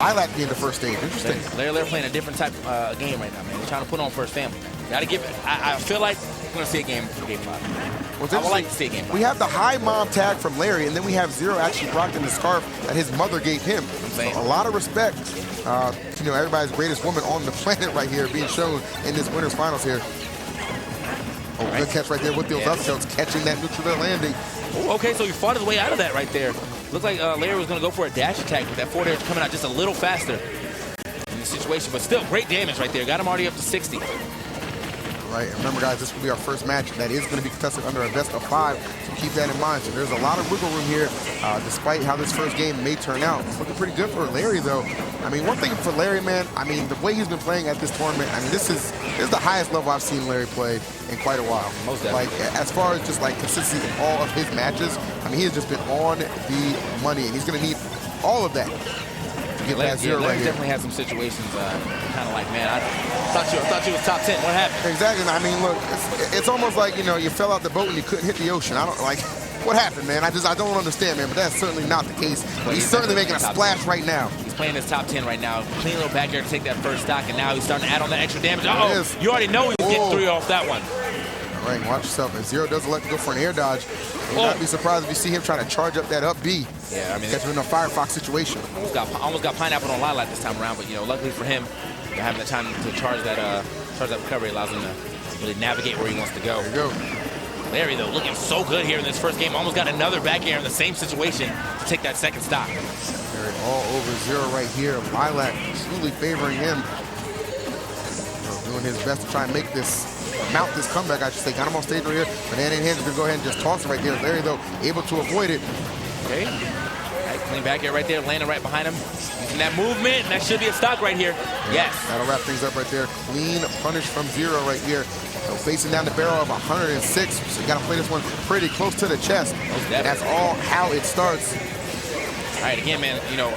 Lilac being the first stage. Interesting. They're playing a different type of game right now, man. They're trying to put on First Family. Gotta give it. I feel like we're gonna see a game for Game 5. I would like to see a Game 5. We have the high mom tag from Larry, and then we have Zero actually rocking the scarf that his mother gave him. So a lot of respect. You know, everybody's greatest woman on the planet right here being shown in this winners finals here. Oh, good catch right there with those uptilts, catching that neutral air landing. Ooh, okay, so he fought his way out of that right there. Looked like Larry was going to go for a dash attack, but that forward air is coming out just a little faster in the situation. But still, great damage right there. Got him already up to 60. Right, remember guys, this will be our first match that is going to be contested under a best of 5, so keep that in mind. So there's a lot of wiggle room here, despite how this first game may turn out. It's looking pretty good for Larry, though. I mean, one thing for Larry, man, I mean, the way he's been playing at this tournament, I mean, this is the highest level I've seen Larry play in quite a while. Most definitely. Like, as far as just, like, consistency in all of his matches, I mean, he has just been on the money, and he's going to need all of that. Larry definitely had some situations kind of like, man, I thought you was top 10. What happened? Exactly. I mean, look, it's almost like, you know, you fell out the boat and you couldn't hit the ocean. I don't, like, what happened, man? I don't understand, man, but that's certainly not the case. But he's certainly making a splash right now. He's playing his top 10 right now. Clean little back air to take that first stock, and now he's starting to add on that extra damage. Uh-oh, you already know he's getting 3 off that one. All right, watch yourself. If Zero doesn't let go for an air dodge, you'll not be surprised if you see him trying to charge up that up B. Yeah, I mean, catch him in a Firefox situation. Almost got pineapple on Lilac this time around, but you know, luckily for him, having the time to charge that recovery allows him to really navigate where he wants to go. There you go. Larry, though, looking so good here in this first game. Almost got another back air in the same situation to take that second stock. Larry all over Zero right here. Lilac truly favoring him. Doing his best to try and make this, mount this comeback, I should say. Got him on stage right here. Banana in hand is going to go ahead and just toss it right there. Larry, though, able to avoid it. Okay. Right, clean back air right there, landing right behind him. Using that movement, and that should be a stock right here. Yes. That'll wrap things up right there. Clean punish from Zero right here. So facing down the barrel of 106. So you got to play this one pretty close to the chest. That's all how it starts. All right, again, man, you know,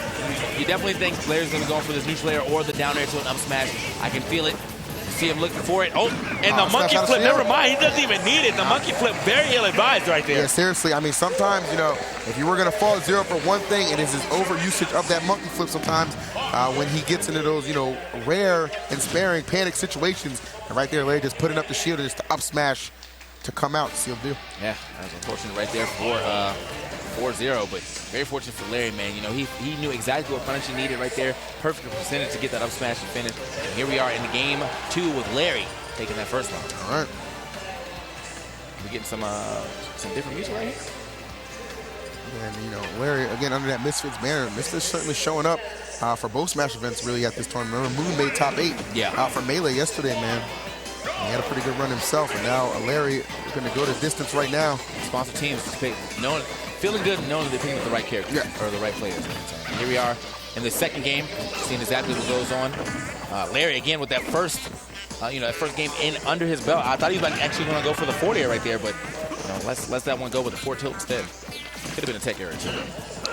you definitely think Larry's going to go for this neutral air or the down air to an up smash. I can feel it. See him looking for it. Oh, and the monkey flip, never mind. He doesn't even need it. The monkey flip, very ill-advised right there. Yeah, seriously. I mean, sometimes, you know, if you were going to fault Zero for one thing, it is his over-usage of that monkey flip sometimes when he gets into those, you know, rare and sparing panic situations. And right there, Larry just putting up the shield and just to up smash to come out, seal deal. Yeah, that was unfortunate right there for Zero, but very fortunate for Larry, man. You know, he knew exactly what punish he needed right there. Perfect percentage to get that up smash and finish. And here we are in the game 2 with Larry taking that first one. All right. We're getting some different music right here. And, you know, Larry, again, under that Misfits banner, Misfits certainly showing up for both Smash events, really, at this tournament. Remember, Moon made top 8 for Melee yesterday, man. He had a pretty good run himself, and now Larry is going to go the distance right now. Sponsor teams, feeling good and knowing they're picking the right character or the right players. So here we are in the second game, seeing exactly what goes on. Larry, again, with that first, that first game in under his belt. I thought he was actually going to go for the forward air right there, but you know, let's that one go with the forward tilt instead. Could have been a tech error too.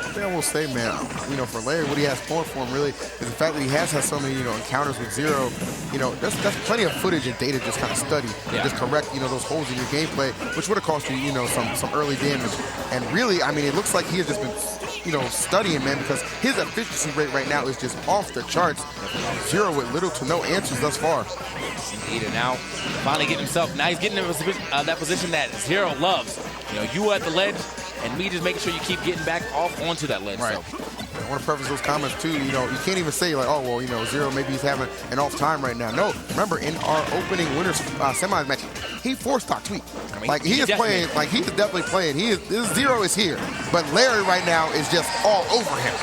One thing I will say, man, you know, for Larry, what he has going for him really is the fact that he has had so many, you know, encounters with Zero. You know, that's plenty of footage and data just kind of study and just correct, you know, those holes in your gameplay, which would have cost you, you know, some early damage. And really, I mean, it looks like he has just been, you know, studying, man, because his efficiency rate right now is just off the charts. Zero with little to no answers thus far. Indeed, and now finally getting himself, now he's getting in that position that Zero loves. You know, you at the ledge, and me just making sure you keep getting back off onto that ledge. Right. So. I want to preface those comments too. You know, you can't even say like, oh well, you know, Zero maybe he's having an off time right now. No, remember in our opening winners semis match, he 4-stock tweet. I mean, like he is playing, like he is definitely playing. This Zero is here, but Larry right now is just all over him.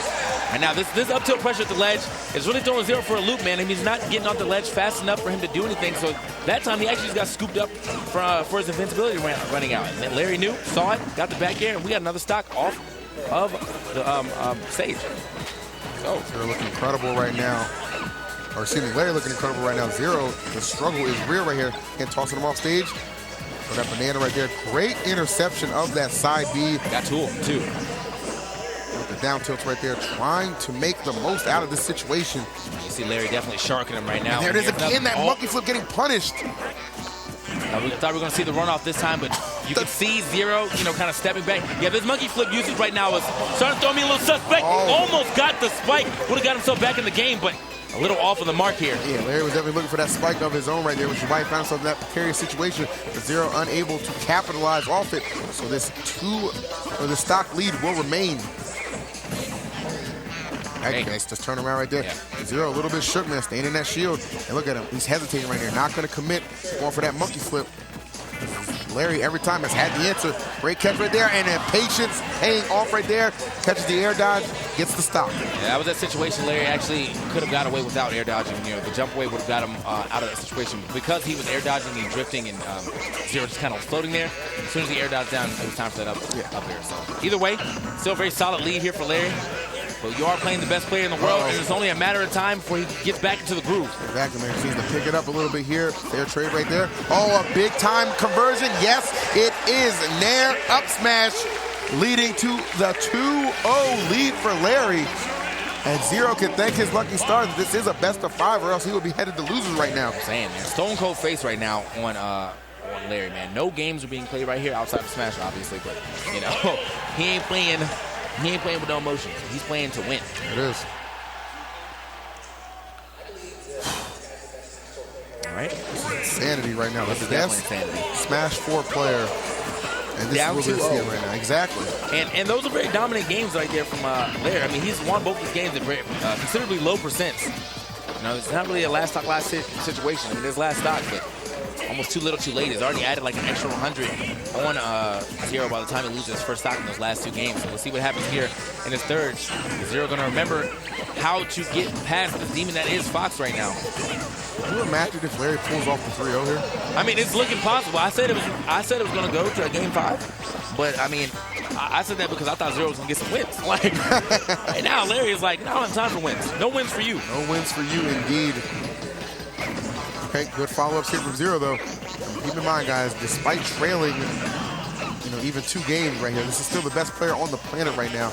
And now this up tilt pressure at the ledge is really throwing Zero for a loop, man. I mean, he's not getting off the ledge fast enough for him to do anything. So that time he actually just got scooped up for his invincibility running out. And then Larry knew, saw it, got the back air, and we got another stock off of the stage. So Zero looking incredible right now. Or excuse me, Larry looking incredible right now. Zero, the struggle is real right here. And tossing him off stage. So that banana right there. Great interception of that side B. Got tool too. With the down tilts right there, trying to make the most out of this situation. You see Larry definitely sharking him right now. And there it is again, that monkey flip getting punished. We thought we were going to see the runoff this time, but You can see Zero, kind of stepping back. Yeah, this monkey flip usage right now is starting to throw me a little suspect. Almost got the spike. Would have got himself back in the game, but a little off of the mark here. Yeah, Larry was definitely looking for that spike of his own right there, which is why he found himself in that precarious situation. But Zero unable to capitalize off it. So this the stock lead will remain. Hey, nice, just turn around right there. Yeah. Zero a little bit shook, man, staying in that shield. And look at him, he's hesitating right there, not gonna commit, going for that monkey flip. Larry every time has had the answer. Great catch right there, and then patience paying off right there. Catches the air dodge, gets the stop. Yeah, that was that situation Larry actually could have got away without air dodging. The jump away would have got him out of that situation. Because he was air dodging and drifting, and Zero just kind of floating there. As soon as he air dodged down, it was time for that up there. So either way, still a very solid lead here for Larry. But you are playing the best player in the world, and it's only a matter of time before he gets back into the groove. Exactly, man. Seems to pick it up a little bit here. Fair trade right there. Oh, a big-time conversion. Yes, it is. Nair up smash, leading to the 2-0 lead for Larry. And Zero can thank his lucky stars. This is a best-of-5, or else he will be headed to losers right now. I'm saying, man. Stone cold face right now on Larry, man. No games are being played right here outside of Smash, obviously, but, he ain't playing... He ain't playing with no emotions. He's playing to win. It is. All right. Insanity right now. This is definitely insanity. Smash 4 player. And this is what we're seeing right now. Exactly. And those are very dominant games right there from Larry. I mean, he's won both his games at considerably low percents. It's not really a last stock, last hit situation. I mean, there's last stock, but almost too little too late. He's already added like an extra 100 on Zero by the time he loses his first stock in those last 2 games. So we'll see what happens here in his third. Is Zero going to remember how to get past the demon that is Fox right now? Can you imagine if Larry pulls off the 3-0 here? I mean, it's looking possible. I said it was going to go to a game 5, but I mean, I said that because I thought Zero was going to get some wins. Like, right now, Larry is like, I don't have time for wins. No wins for you. No wins for you, indeed. Okay, good follow-ups here from Zero, though. Keep in mind, guys, despite trailing, even 2 games right here, this is still the best player on the planet right now.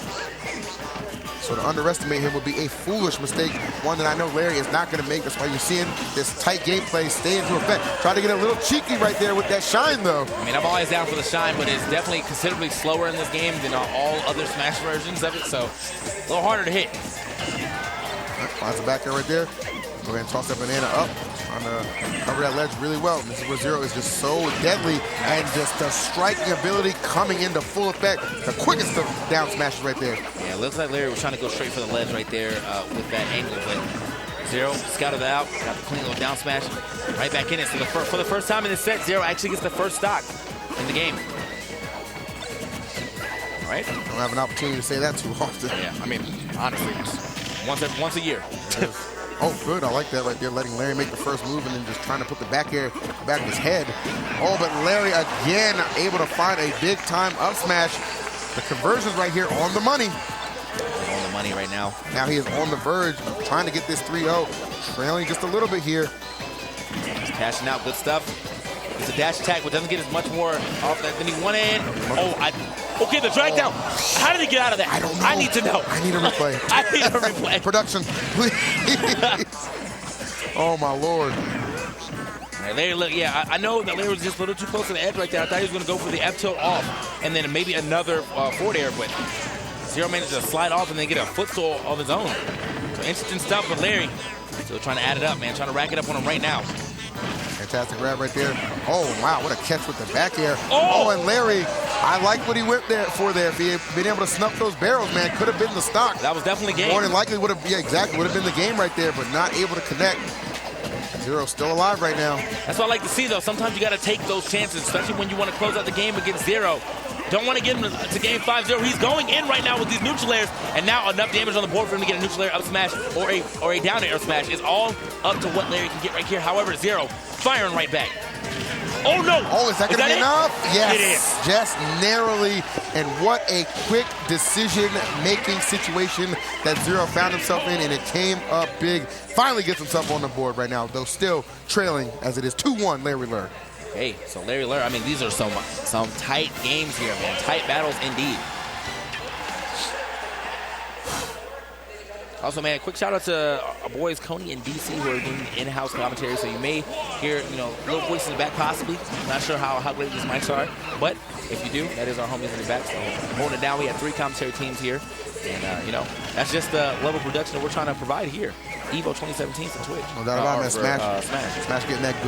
So to underestimate him would be a foolish mistake, one that I know Larry is not going to make. That's why you're seeing this tight gameplay stay into effect. Try to get a little cheeky right there with that shine, though. I mean, I'm always down for the shine, but it's definitely considerably slower in this game than all other Smash versions of it, so a little harder to hit. Finds the back air right there. Go ahead and toss that banana up. Trying to cover that ledge really well. This is where Zero is just so deadly, and just the striking ability coming into full effect. The quickest of down smashes right there. Yeah, it looks like Larry was trying to go straight for the ledge right there with that angle, but Zero scouted it out, got the clean little down smash, right back in it. So for the first time in this set, Zero actually gets the first stock in the game. All right. Don't have an opportunity to say that too often. Yeah, I mean, honestly, once a year. Oh, good. I like that right there, letting Larry make the first move and then just trying to put the back air back of his head. Oh, but Larry again able to find a big-time up smash. The conversion's right here on the money. On the money right now. Now he is on the verge of trying to get this 3-0. Trailing just a little bit here. He's cashing out. Good stuff. It's a dash attack, but doesn't get as much more off that than he wanted. Okay, the drag down. How did he get out of that? I don't know. I need to know. I need a replay. I need a replay. Production, please. Oh, my Lord. Larry, look, yeah, I know that Larry was just a little too close to the edge right there. I thought he was going to go for the F tilt off and then maybe another forward air, but Zero managed to slide off and then get a footstool of his own. So interesting stuff, but Larry still trying to add it up, man. Trying to rack it up on him right now. Fantastic grab right there. Oh, wow, what a catch with the back air. Oh, and Larry, I like what he went there for there. If he had been able to snuff those barrels, man, could have been the stock. That was definitely game. More than likely would have, yeah, exactly, would have been the game right there, but not able to connect. Zero still alive right now. That's what I like to see, though. Sometimes you got to take those chances, especially when you want to close out the game against Zero. Don't want to get him to game 5-0. He's going in right now with these neutral airs, and now enough damage on the board for him to get a neutral air up smash or a down air smash. It's all up to what Larry can get right here. However, Zero firing right back. Oh, no. Oh, is that going to be enough? Yes. It is. Just narrowly. And what a quick decision-making situation that Zero found himself in, and it came up big. Finally gets himself on the board right now, though still trailing as it is 2-1 Larry Lurr. Hey, so Larry Lurr, I mean, these are some tight games here, man. Tight battles indeed. Also, man, quick shout out to our boys Coney and DC who are doing in-house commentary. So you may hear, little voices in the back possibly. Not sure how great these mics are, but if you do, that is our homies in the back. So holding it down, we have 3 commentary teams here, and that's just the level of production that we're trying to provide here. Evo 2017 for Twitch. No doubt about it, man. Smash getting that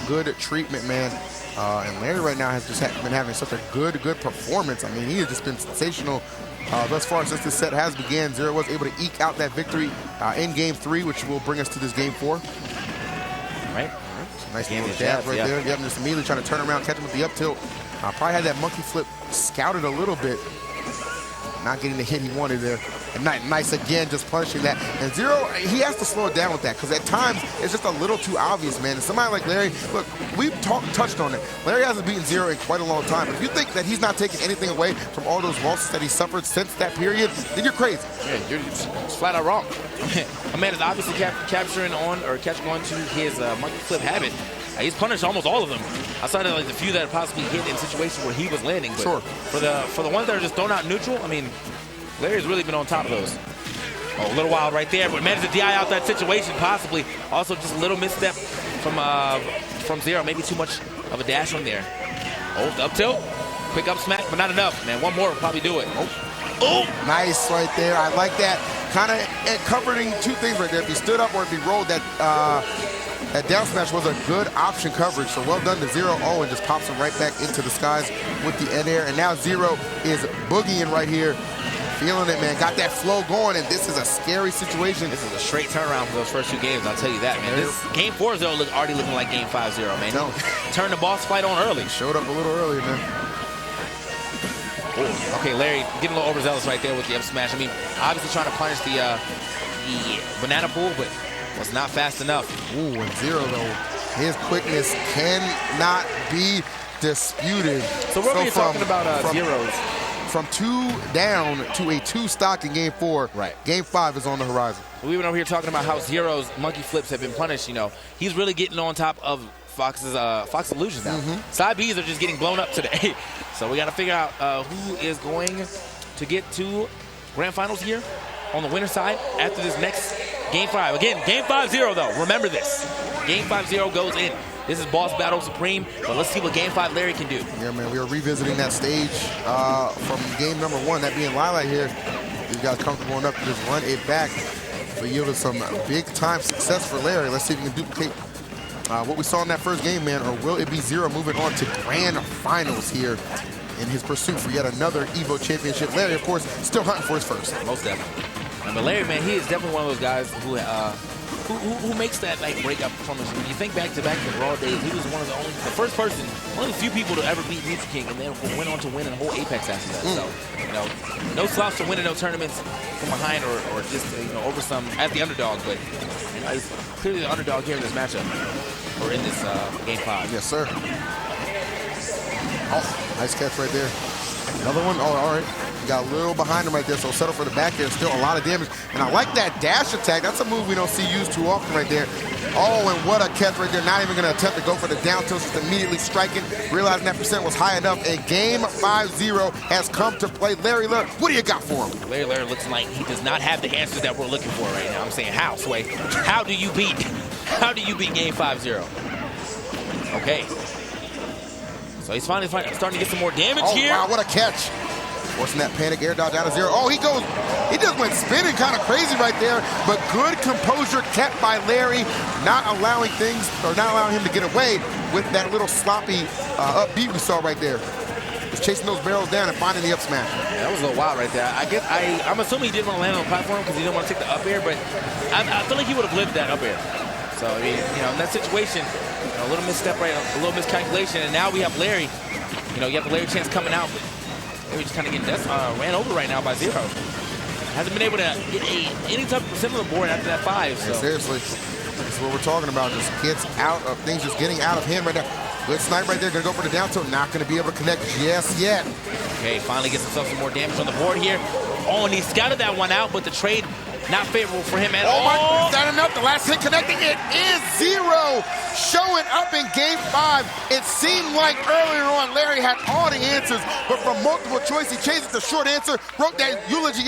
good treatment, man. And Larry right now has just been having such a good performance. I mean, he has just been sensational thus far since this set has began. Zero was able to eke out that victory in Game 3, which will bring us to this Game 4. Right. Some nice little jabs right there. Yep, just immediately trying to turn around, catch him with the up tilt. Probably had that monkey flip scouted a little bit. Not getting the hit he wanted there. And nice again, just punishing that. And Zero, he has to slow it down with that because at times it's just a little too obvious, man. And somebody like Larry, look, we've touched on it. Larry hasn't beaten Zero in quite a long time. If you think that he's not taking anything away from all those losses that he suffered since that period, then you're crazy. Yeah, you're flat out wrong. A man is obviously catching on to his monkey flip habit. He's punished almost all of them, outside of like the few that possibly hit in situations where he was landing. But sure. For the ones that are just thrown out neutral, I mean, Larry's really been on top of those. Oh, a little wild right there, but managed to DI out that situation possibly. Also, just a little misstep from Zero. Maybe too much of a dash from there. Oh, up tilt, quick up smack, but not enough, man. One more will probably do it. Oh, nice right there. I like that. Kind of covering 2 things right there. If he stood up or if he rolled, that down smash was a good option coverage. So well done to Zero. Oh, and just pops him right back into the skies with the end air. And now Zero is boogieing right here. Feeling it, man. Got that flow going, and this is a scary situation. This is a straight turnaround for those first 2 games, I'll tell you that, man. This Game 4 is already looking like Game 5-0, man. No. Turn the boss fight on early. Showed up a little earlier, man. Ooh. Okay, Larry getting a little overzealous right there with the up smash. I mean, obviously trying to punish the banana pool, but was not fast enough. Ooh, and Zero, though, his quickness cannot be disputed. So what were you talking about Zeros? From 2 down to a 2 stock in Game 4. Right. Game 5 is on the horizon. We went over here talking about how Zero's monkey flips have been punished. He's really getting on top of Fox's illusions now. Side Bs are just getting blown up today. So we got to figure out who is going to get to grand finals here on the winner's side after this next Game 5. Again, Game 5-0 though. Remember this. Game 5-0 goes in. This is Boss Battle Supreme, but let's see what Game 5 Larry can do. Yeah, man, we are revisiting that stage from game number 1, that being Lilac here. These guys comfortable enough to just run it back. So yielded some big-time success for Larry. Let's see if we can duplicate what we saw in that first game, man, or will it be Zero moving on to grand finals here in his pursuit for yet another Evo championship? Larry, of course, still hunting for his first. Most definitely. But Larry, man, he is definitely one of those guys who makes that breakout performance. When you think back to the Raw days, he was one of the first person, one of the few people to ever beat Neutral King, and then went on to win a whole Apex after that. So, no slouch to winning no tournaments from behind or just over some as the underdog, but he's clearly the underdog here in this matchup or in this Game 5. Yes, sir. Oh, nice catch right there. Another one. Oh, all right. Got a little behind him right there, so settle for the back there. Still a lot of damage. And I like that dash attack. That's a move we don't see used too often right there. Oh, and what a catch right there. Not even going to attempt to go for the down tilt, just immediately striking, realizing that percent was high enough. And Game 5-0 has come to play. Larry, what do you got for him? Larry looks like he does not have the answers that we're looking for right now. I'm saying, how, Sway? How do you beat Game 5-0? Okay. So he's finally starting to get some more damage here. Oh, wow, what a catch. Forcing that panic air dodge out of Zero. Oh, he just went spinning kind of crazy right there, but good composure kept by Larry, not allowing him to get away with that little sloppy up B we saw right there. Just chasing those barrels down and finding the up smash. Yeah, that was a little wild right there. I guess I'm assuming he didn't want to land on the platform because he didn't want to take the up air, but I feel like he would have lived that up air. So, I mean, in that situation, a little misstep right, a little miscalculation, and now we have Larry. You have the Larry chance coming out, but Larry just kind of getting ran over right now by Zero. Hasn't been able to get any type of percent on the board after that 5. So. Yeah, seriously, this is what we're talking about. Just gets out of things, just getting out of hand right now. Good snipe right there. Going to go for the down tilt. Not going to be able to connect just yet. Okay, finally gets himself some more damage on the board here. Oh, and he scouted that one out, but the trade not favorable for him at all. Oh, is that enough? The last hit connecting. It is Zero showing up in Game 5. It seemed like earlier on Larry had all the answers, but from multiple choice, he changed it to short answer, wrote that eulogy